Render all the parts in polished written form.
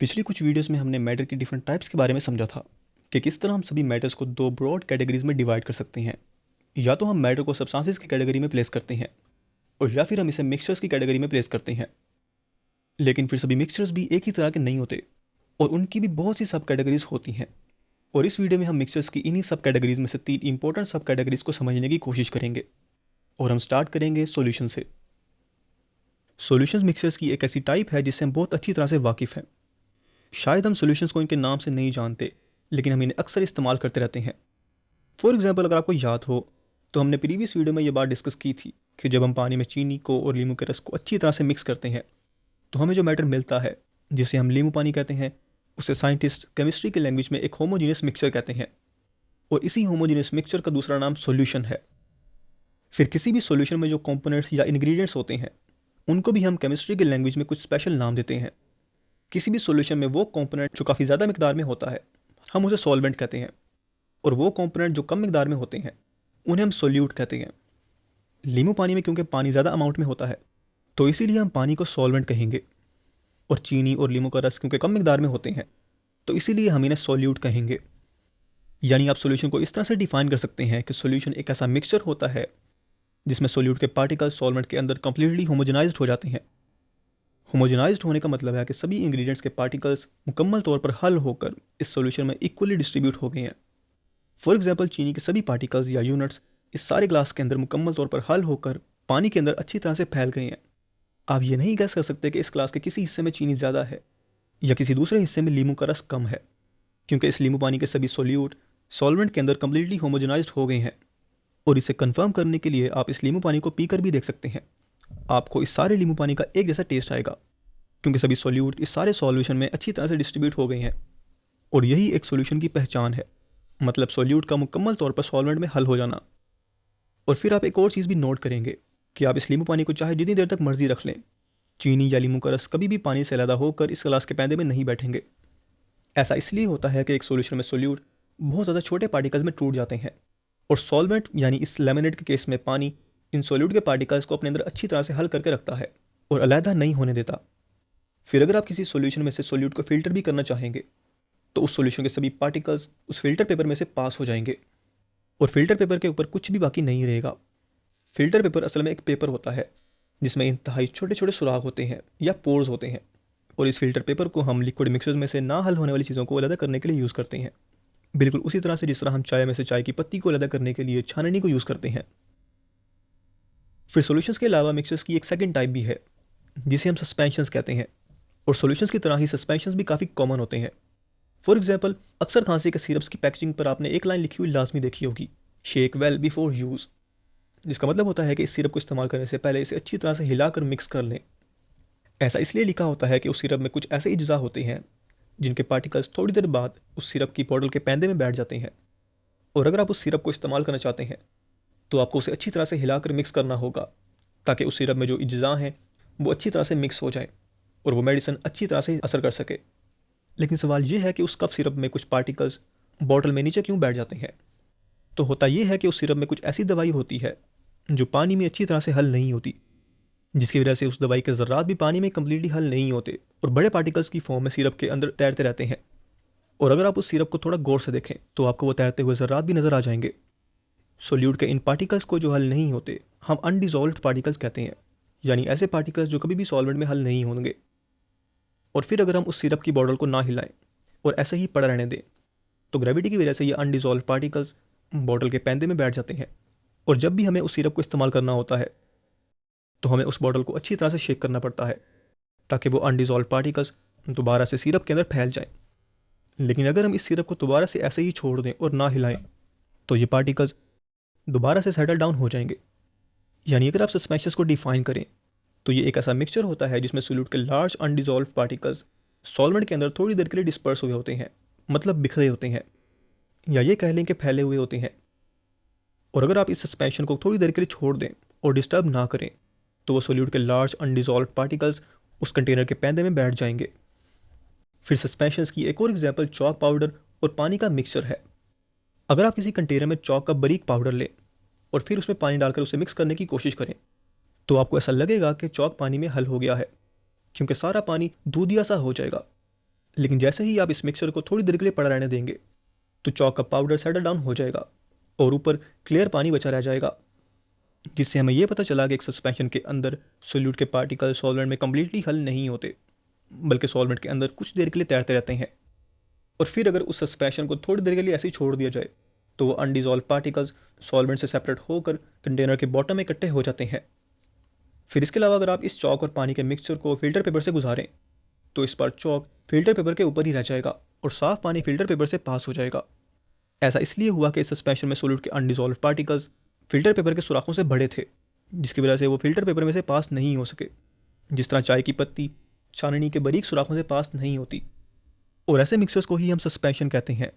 पिछली कुछ वीडियोस में हमने मैटर की डिफरेंट टाइप्स के बारे में समझा था कि किस तरह हम सभी मैटर्स को दो ब्रॉड कैटेगरीज में डिवाइड कर सकते हैं। या तो हम मैटर को सब्सटेंसेस की कैटेगरी में प्लेस करते हैं और या फिर हम इसे मिक्सचर्स की कैटेगरी में प्लेस करते हैं। लेकिन फिर सभी मिक्सचर्स भी एक ही तरह के नहीं होते और उनकी भी बहुत सी सब कैटेगरीज होती हैं। और इस वीडियो में हम मिक्सचर्स की इन्हीं सब कैटेगरीज में से 3 इंपॉर्टेंट सब कैटेगरीज को समझने की कोशिश करेंगे। और हम स्टार्ट करेंगे सॉल्यूशन से। सॉल्यूशंस मिक्सचर्स की एक ऐसी टाइप है जिससे हम बहुत अच्छी तरह से वाकिफ़ हैं। शायद हम सॉल्यूशंस को इनके नाम से नहीं जानते, लेकिन हम इन्हें अक्सर इस्तेमाल करते रहते हैं। फॉर एग्जाम्पल, अगर आपको याद हो तो हमने प्रीवियस वीडियो में ये बात डिस्कस की थी कि जब हम पानी में चीनी को और नींबू के रस को अच्छी तरह से मिक्स करते हैं तो हमें जो मैटर मिलता है, जिसे हम नींबू पानी कहते हैं, उसे साइंटिस्ट केमिस्ट्री के लैंग्वेज में एक होमोजीनियस मिक्सचर कहते हैं। और इसी होमोजीनियस मिक्सचर का दूसरा नाम सॉल्यूशन है। फिर किसी भी सॉल्यूशन में जो कंपोनेंट्स या इंग्रेडिएंट्स होते हैं उनको भी हम केमिस्ट्री के लैंग्वेज में कुछ स्पेशल नाम देते हैं। किसी भी सॉल्यूशन में वो कंपोनेंट जो काफ़ी ज़्यादा मिकदार में होता है हम उसे सॉल्वेंट कहते हैं, और वो कंपोनेंट जो कम मिकदार में होते हैं उन्हें हम सोल्यूट कहते हैं। नींबू पानी में क्योंकि पानी ज़्यादा अमाउंट में होता है तो इसीलिए हम पानी को सॉल्वेंट कहेंगे, और चीनी और नींबू का रस क्योंकि कम मिकदार में होते हैं तो इसीलिए हम इन्हें सोल्यूट कहेंगे। यानी आप सॉल्यूशन को इस तरह से डिफाइन कर सकते हैं कि सॉल्यूशन एक ऐसा मिक्सचर होता है जिसमें सोल्यूट के पार्टिकल्स सॉल्वेंट के अंदर कंप्लीटली होमोजेनाइज्ड हो जाते हैं। होमोजेनाइज्ड होने का मतलब है कि सभी इंग्रेडिएंट्स के पार्टिकल्स मुकम्मल तौर पर हल होकर इस सॉल्यूशन में इक्वली डिस्ट्रीब्यूट हो गए हैं। फॉर एग्जांपल, चीनी के सभी पार्टिकल्स या यूनिट्स इस सारे ग्लास के अंदर मुकम्मल तौर पर हल होकर पानी के अंदर अच्छी तरह से फैल गए हैं। आप ये नहीं गैस कर सकते कि इस ग्लास के किसी हिस्से में चीनी ज़्यादा है या किसी दूसरे हिस्से में नींबू का रस कम है, क्योंकि इस नींबू पानी के सभी सोल्यूट सॉल्वेंट के अंदर कम्प्लीटली होमोजेनाइज्ड हो गए हैं। और इसे कंफर्म करने के लिए आप इस नींबू पानी को पीकर भी देख सकते हैं। आपको इस सारे नींबू पानी का एक जैसा टेस्ट आएगा, क्योंकि सभी सॉल्यूट इस सारे सॉल्यूशन में अच्छी तरह से डिस्ट्रीब्यूट हो गए हैं। और यही एक सॉल्यूशन की पहचान है, मतलब सॉल्यूट का मुकम्मल तौर पर सॉल्वेंट में हल हो जाना। और फिर आप एक और चीज़ भी नोट करेंगे कि आप इस नींबू पानी को चाहे जितनी देर तक मर्जी रख लें, चीनी या नींबू का रस कभी भी पानी से अलग होकर इस गिलास के पैंदे में नहीं बैठेंगे। ऐसा इसलिए होता है कि एक सॉल्यूशन में सॉल्यूट बहुत ज़्यादा छोटे पार्टिकल्स में टूट जाते हैं, और सॉल्वेंट यानी इस लेमिनेट के केस में पानी इन सॉल्यूट के पार्टिकल्स को अपने अंदर अच्छी तरह से हल करके रखता है और अलहदा नहीं होने देता। फिर अगर आप किसी सॉल्यूशन में से सॉल्यूट को फिल्टर भी करना चाहेंगे तो उस सॉल्यूशन के सभी पार्टिकल्स उस फिल्टर पेपर में से पास हो जाएंगे और फिल्टर पेपर के ऊपर कुछ भी बाकी नहीं रहेगा। फिल्टर पेपर असल में एक पेपर होता है जिसमें इंतहाई छोटे छोटे सुराख होते हैं या पोर्स होते हैं, और इस फिल्टर पेपर को हम लिक्विड मिक्सर्स में से ना हल होने वाली चीज़ों को अलग करने के लिए यूज़ करते हैं। बिल्कुल उसी तरह से जिस तरह हम चाय में से चाय की पत्ती को अलग करने के लिए छाननी को यूज़ करते हैं। फिर सॉल्यूशंस के अलावा मिक्सर्स की एक सेकंड टाइप भी है जिसे हम सस्पेंशंस कहते हैं, और सॉल्यूशंस की तरह ही सस्पेंशंस भी काफ़ी कॉमन होते हैं। फॉर एग्जाम्पल, अक्सर खांसी के सिरप्स की पैकेजिंग पर आपने एक लाइन लिखी हुई लाजमी देखी होगी, शेक वेल बिफोर यूज़, जिसका मतलब होता है कि इस सिरप को इस्तेमाल करने से पहले इसे अच्छी तरह से हिलाकर मिक्स कर लें। ऐसा इसलिए लिखा होता है कि उस सिरप में कुछ ऐसे अज्जा होते हैं जिनके पार्टिकल्स थोड़ी देर बाद उस सिरप की बॉटल के पैंदे में बैठ जाते हैं, और अगर आप उस सिरप को इस्तेमाल करना चाहते हैं तो आपको उसे अच्छी तरह से हिलाकर मिक्स करना होगा ताकि उस सिरप में जो अज्जा हैं वो अच्छी तरह से मिक्स हो जाए और वो मेडिसिन अच्छी तरह से असर कर सके। लेकिन सवाल ये है कि उस कफ सिरप में कुछ पार्टिकल्स बॉटल में नीचे क्यों बैठ जाते हैं। तो होता यह है कि उस सिरप में कुछ ऐसी दवाई होती है जो पानी में अच्छी तरह से हल नहीं होती, जिसकी वजह से उस दवाई के ज़र्रात भी पानी में कम्प्लीटली हल नहीं होते और बड़े पार्टिकल्स की फॉर्म में सिरप के अंदर तैरते रहते हैं। और अगर आप उस सिरप को थोड़ा गौर से देखें तो आपको वो तैरते हुए ज़र्रात भी नज़र आ जाएंगे। सोल्यूट के इन पार्टिकल्स को जो हल नहीं होते हम अनडिजॉल्व्ड पार्टिकल्स कहते हैं, यानी ऐसे पार्टिकल्स जो कभी भी सॉल्वेंट में हल नहीं होंगे। और फिर अगर हम उस सिरप की बॉटल को ना हिलाएं और ऐसे ही पड़ा रहने दें तो ग्रेविटी की वजह से ये अनडिजॉल्व पार्टिकल्स बॉटल के पैंदे में बैठ जाते हैं, और जब भी हमें उस सिरप को इस्तेमाल करना होता है तो हमें उस बॉटल को अच्छी तरह से शेक करना पड़ता है ताकि वो अनडिजॉल्व पार्टिकल्स दोबारा से सिरप के अंदर फैल जाएं। लेकिन अगर हम इस सिरप को दोबारा से ऐसे ही छोड़ दें और ना हिलाएं तो ये पार्टिकल्स दोबारा से सेटल डाउन हो जाएंगे। यानी अगर आप सस्पेंशंस को डिफाइन करें तो ये एक ऐसा मिक्सचर होता है जिसमें सोल्यूट के लार्ज अनडिजॉल्व पार्टिकल्स सॉल्वेंट के अंदर थोड़ी देर के लिए डिस्पर्स हुए होते हैं, मतलब बिखरे होते हैं, या ये कह लें कि फैले हुए होते हैं। और अगर आप इस सस्पेंशन को थोड़ी देर के लिए छोड़ दें और डिस्टर्ब ना करें तो वो सोल्यूट के लार्ज अनडिजॉल्व पार्टिकल्स उस कंटेनर के पैंदे में बैठ जाएंगे। फिर सस्पेंशंस की एक और एग्जांपल चॉक पाउडर और पानी का मिक्सचर है। अगर आप किसी कंटेनर में चॉक का बारीक पाउडर लें और फिर उसमें पानी डालकर उसे मिक्स करने की कोशिश करें तो आपको ऐसा लगेगा कि चॉक पानी में हल हो गया है, क्योंकि सारा पानी दूधिया सा हो जाएगा। लेकिन जैसे ही आप इस मिक्सचर को थोड़ी देर के लिए पड़ा रहने देंगे तो चॉक का पाउडर सेटल डाउन हो जाएगा और ऊपर क्लियर पानी बचा रह जाएगा, जिससे हमें यह पता चला कि एक सस्पेंशन के अंदर सोल्यूट के पार्टिकल सॉल्वेंट में कम्प्लीटली हल नहीं होते, बल्कि सॉल्वेंट के अंदर कुछ देर के लिए तैरते रहते हैं। और फिर अगर उस सस्पेंशन को थोड़ी देर के लिए ऐसे ही छोड़ दिया जाए तो वो अनडिजॉल्व पार्टिकल्स सॉल्वेंट से सेपरेट होकर कंटेनर के बॉटम में इकट्ठे हो जाते हैं। फिर इसके अलावा अगर आप इस चॉक और पानी के मिक्सचर को फिल्टर पेपर से गुजारें तो इस बार चॉक फिल्टर पेपर के ऊपर ही रह जाएगा और साफ पानी फिल्टर पेपर से पास हो जाएगा। ऐसा इसलिए हुआ कि इस सस्पेंशन में सोल्यूट के अनडिजॉल्व पार्टिकल्स फिल्टर पेपर के सुराखों से बड़े थे, जिसकी वजह से वो फिल्टर पेपर में से पास नहीं हो सके, जिस तरह चाय की पत्ती छाननी के बारीक सुराखों से पास नहीं होती। और ऐसे मिक्सर्स को ही हम सस्पेंशन कहते हैं,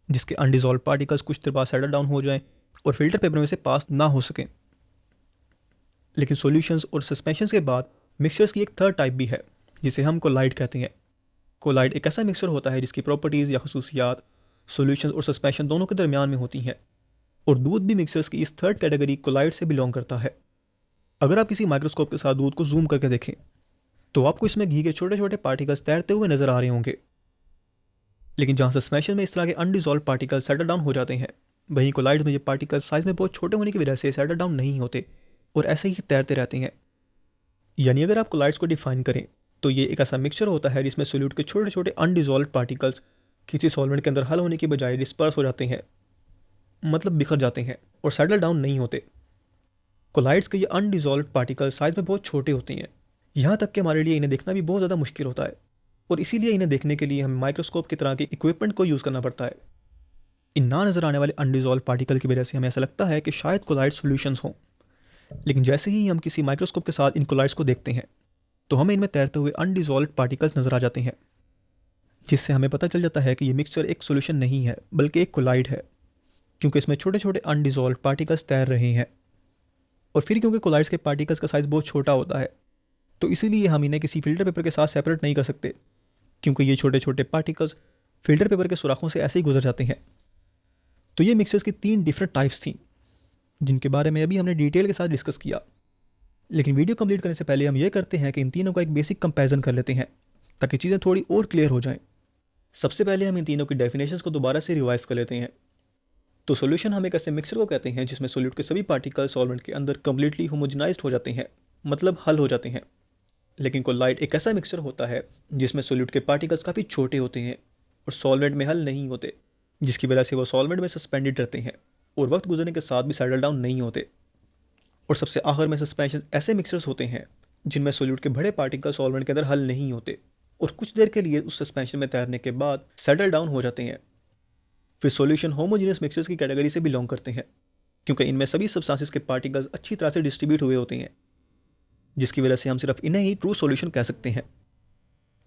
जिसके अनडिजॉल्व पार्टिकल्स कुछ देर बाद सेटल डाउन हो जाएं और फिल्टर पेपर में से पास ना हो सकें। लेकिन सॉल्यूशंस और सस्पेंशंस के बाद मिक्सचर्स की एक थर्ड टाइप भी है, जिसे हम कोलाइड कहते हैं। कोलाइड एक ऐसा मिक्सचर होता है जिसकी प्रॉपर्टीज़ या खसूसियात सॉल्यूशंस और सस्पेंशन दोनों के दरमियान में होती हैं, और दूध भी मिक्सचर्स की इस थर्ड कैटेगरी कोलाइड से बिलोंग करता है। अगर आप किसी माइक्रोस्कोप के साथ दूध को जूम करके देखें तो आपको इसमें घी के छोटे छोटे पार्टिकल्स तैरते हुए नजर आ रहे होंगे। लेकिन जहाँ सस्पेंशन में इस तरह के अनडिजॉल्व पार्टिकल्स सेटल डाउन हो जाते हैं, वहीं कोलाइड में ये पार्टिकल्स साइज में बहुत छोटे होने की वजह से सेटल डाउन नहीं होते और ऐसे ही तैरते रहते हैं। यानी अगर आप कोलाइड्स को डिफाइन करें तो ये एक ऐसा मिक्सचर होता है जिसमें सोल्यूट के छोटे छोटे अनडिजॉल्व पार्टिकल्स किसी सॉल्वेंट के अंदर हल होने की बजाय डिस्पर्स हो जाते हैं, मतलब बिखर जाते हैं और सेटल डाउन नहीं होते। कोलाइड्स के ये अनडिजॉल्व पार्टिकल्स साइज में बहुत छोटे होते हैं, यहाँ तक कि हमारे लिए इन्हें देखना भी बहुत ज़्यादा मुश्किल होता है, और इसीलिए इन्हें देखने के लिए हमें माइक्रोस्कोप की तरह के इक्विपमेंट को यूज़ करना पड़ता है। इन ना नज़र आने वाले अनडिजॉल्व पार्टिकल की वजह से हमें ऐसा लगता है कि शायद कोलाइड सॉल्यूशंस हों, लेकिन जैसे ही हम किसी माइक्रोस्कोप के साथ इन कोलाइड्स को देखते हैं तो हमें इनमें तैरते हुए अनडिजॉल्व पार्टिकल्स नजर आ जाते हैं, जिससे हमें पता चल जाता है कि ये मिक्सचर एक सॉल्यूशन नहीं है बल्कि एक कोलाइड है, क्योंकि इसमें छोटे छोटे अनडिजॉल्व पार्टिकल्स तैर रहे हैं। और फिर क्योंकि कोलाइड्स के पार्टिकल्स का साइज़ बहुत छोटा होता है तो इसीलिए हम इन्हें किसी फिल्टर पेपर के साथ सेपरेट नहीं कर सकते, क्योंकि ये छोटे छोटे पार्टिकल्स फिल्टर पेपर के सुराखों से ऐसे ही गुजर जाते हैं। तो ये मिक्सर्स की 3 डिफरेंट टाइप्स थी, जिनके बारे में अभी हमने डिटेल के साथ डिस्कस किया। लेकिन वीडियो कंप्लीट करने से पहले हम ये करते हैं कि इन तीनों का एक बेसिक कंपैरिजन कर लेते हैं, ताकि चीज़ें थोड़ी और क्लियर हो जाएं। सबसे पहले हम इन तीनों की डेफिनेशंस को दोबारा से रिवाइज कर लेते हैं। तो सॉल्यूशन हम एक ऐसे मिक्सचर को कहते हैं जिसमें सोल्यूट के सभी पार्टिकल सॉल्वेंट के अंदर कम्प्लीटली होमोजेनाइज्ड हो जाते हैं, मतलब हल हो जाते हैं। लेकिन कोलाइड एक ऐसा मिक्सचर होता है जिसमें सोल्यूट के पार्टिकल्स काफ़ी छोटे होते हैं और सॉल्वेंट में हल नहीं होते, जिसकी वजह से वो सॉल्वेंट में सस्पेंडेड रहते हैं और वक्त गुजरने के साथ भी सेटल डाउन नहीं होते। और सबसे आखिर में सस्पेंशन ऐसे मिक्सचर्स होते हैं जिनमें सोल्यूट के बड़े पार्टिकल सॉल्वेंट के अंदर हल नहीं होते और कुछ देर के लिए उस सस्पेंशन में तैरने के बाद सेटल डाउन हो जाते हैं। फिर सॉल्यूशन होमोजेनियस मिक्सचर्स की कैटेगरी से बिलोंग करते हैं, क्योंकि इनमें सभी सब्सटेंसेस के पार्टिकल्स अच्छी तरह से डिस्ट्रीब्यूट हुए होते हैं, जिसकी वजह से हम सिर्फ इन्हें ही ट्रू सॉल्यूशन कह सकते हैं।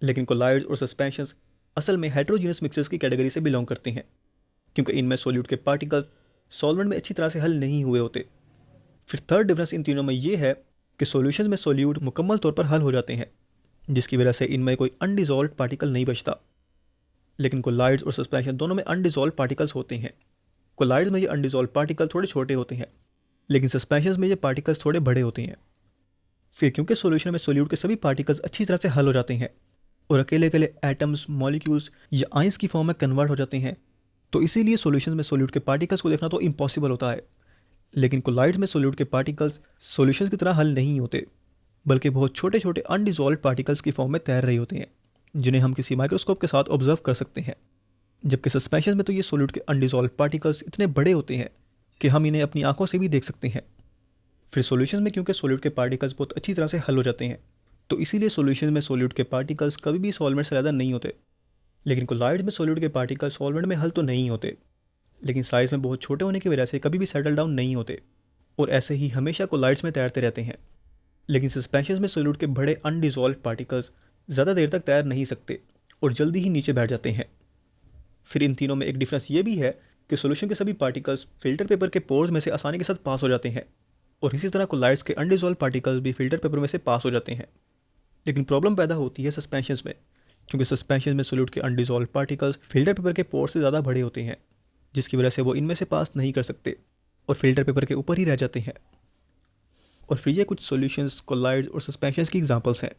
लेकिन कोलाइड्स और सस्पेंशंस असल में हेटेरोजेनियस मिक्सचर्स की कैटेगरी से बिलोंग करते हैं, क्योंकि इनमें सोल्यूट के पार्टिकल्स सॉल्वेंट में अच्छी तरह से हल नहीं हुए होते। फिर थर्ड डिफरेंस इन तीनों में ये है कि सॉल्यूशंस में सोल्यूट मुकम्मल तौर पर हल हो जाते हैं, जिसकी वजह से इनमें कोई अनडिजॉल्व पार्टिकल नहीं बचता। लेकिन कोलाइड्स और सस्पेंशन दोनों में अनडिजॉल्व पार्टिकल्स होते हैं। कोलाइड्स में ये अनडिजॉल्व पार्टिकल थोड़े छोटे होते हैं, लेकिन सस्पेंशंस में ये पार्टिकल्स थोड़े बड़े होते हैं। फिर क्योंकि सॉल्यूशन में सोल्यूट के सभी पार्टिकल्स अच्छी तरह से हल हो जाते हैं और अकेले अकेले एटम्स, मॉलिक्यूल्स या आइंस की फॉर्म में कन्वर्ट हो जाते हैं, तो इसीलिए सॉल्यूशन में सोल्यूट के पार्टिकल्स को देखना तो इम्पॉसिबल होता है। लेकिन कोलाइड्स में सोल्यूट के पार्टिकल्स सॉल्यूशंस की तरह हल नहीं होते, बल्कि बहुत छोटे छोटे अनडिजॉल्व पार्टिकल्स की फॉर्म में तैर रहे होते हैं, जिन्हें हम किसी माइक्रोस्कोप के साथ ऑब्जर्व कर सकते हैं। जबकि सस्पेंशन में तो ये सोल्यूट के अनडिजॉल्व पार्टिकल्स इतने बड़े होते हैं कि हम इन्हें अपनी आंखों से भी देख सकते हैं। फिर सॉल्यूशन में क्योंकि सोल्यूट के पार्टिकल्स बहुत अच्छी तरह से हल हो जाते हैं, तो इसीलिए सॉल्यूशन में सोल्यूट के पार्टिकल्स कभी भी सॉल्वेंट से ज़्यादा नहीं होते। लेकिन कोलाइड्स में सोल्यूट के पार्टिकल सॉल्वेंट में हल तो नहीं होते, लेकिन साइज़ में बहुत छोटे होने की वजह से कभी भी सेटल डाउन नहीं होते और ऐसे ही हमेशा कोलाइड्स में तैरते रहते हैं। लेकिन सस्पेंशन में सोल्यूट के बड़े अनडिजॉल्व पार्टिकल्स ज़्यादा देर तक तैर नहीं सकते और जल्दी ही नीचे बैठ जाते हैं। फिर इन तीनों में एक डिफरेंस ये भी है कि सॉल्यूशन के सभी पार्टिकल्स फिल्टर पेपर के पोर्स में से आसानी के साथ पास हो जाते हैं, और इसी तरह कोलाइड्स के अनडिजॉल्व पार्टिकल्स भी फिल्टर पेपर में से पास हो जाते हैं। लेकिन प्रॉब्लम पैदा होती है सस्पेंशंस में, क्योंकि सस्पेंशन में सोल्यूट के अनडिजॉल्व पार्टिकल्स फिल्टर पेपर के पोर्स से ज़्यादा बड़े होते हैं, जिसकी वजह से वो इनमें से पास नहीं कर सकते और फिल्टर पेपर के ऊपर ही रह जाते हैं। और फिर ये कुछ सॉल्यूशंस, कोलाइड्स और सस्पेंशंस की एग्जांपल्स हैं।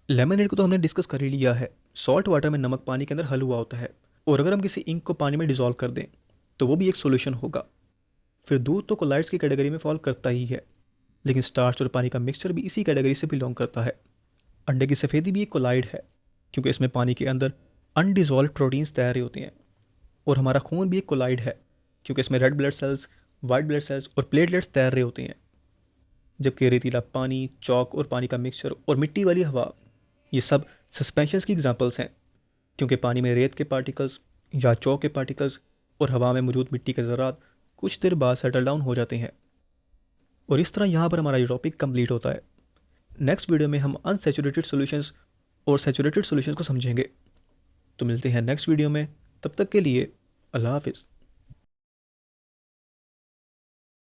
लेमनेड को तो हमने डिस्कस कर ही लिया है, सॉल्ट वाटर में नमक पानी के अंदर हल हुआ होता है, और अगर हम किसी इंक को पानी में डिज़ोल्व कर दें तो वो भी एक सोल्यूशन होगा। फिर दूध तो कोलाइड्स की कैटेगरी में फॉल करता ही है, लेकिन स्टार्च और पानी का मिक्सचर भी इसी कैटेगरी से बिलोंग करता है। अंडे की सफ़ेदी भी एक कोलाइड है, क्योंकि इसमें पानी के अंदर अनडिज़ोल्व प्रोटीन्स तैयार होते हैं। और हमारा खून भी एक कोलाइड है, क्योंकि इसमें red blood cells, white blood cells और प्लेटलेट्स तैर रहे होते हैं। जबकि रेतीला पानी, चौक और पानी का मिक्सचर और मिट्टी वाली हवा, ये सब सस्पेंशंस की एग्जांपल्स हैं, क्योंकि पानी में रेत के पार्टिकल्स या चौक के पार्टिकल्स और हवा में मौजूद मिट्टी के ज़रात कुछ देर बाद सेटल डाउन हो जाते हैं। और इस तरह यहाँ पर हमारा ये टॉपिक कंप्लीट होता है। नेक्स्ट वीडियो में हम अनसेचुरेटेड सॉल्यूशंस और सैचुरेटेड सॉल्यूशंस को समझेंगे। तो मिलते हैं नेक्स्ट वीडियो में, तब तक के लिए अल्लाह हाफिज़।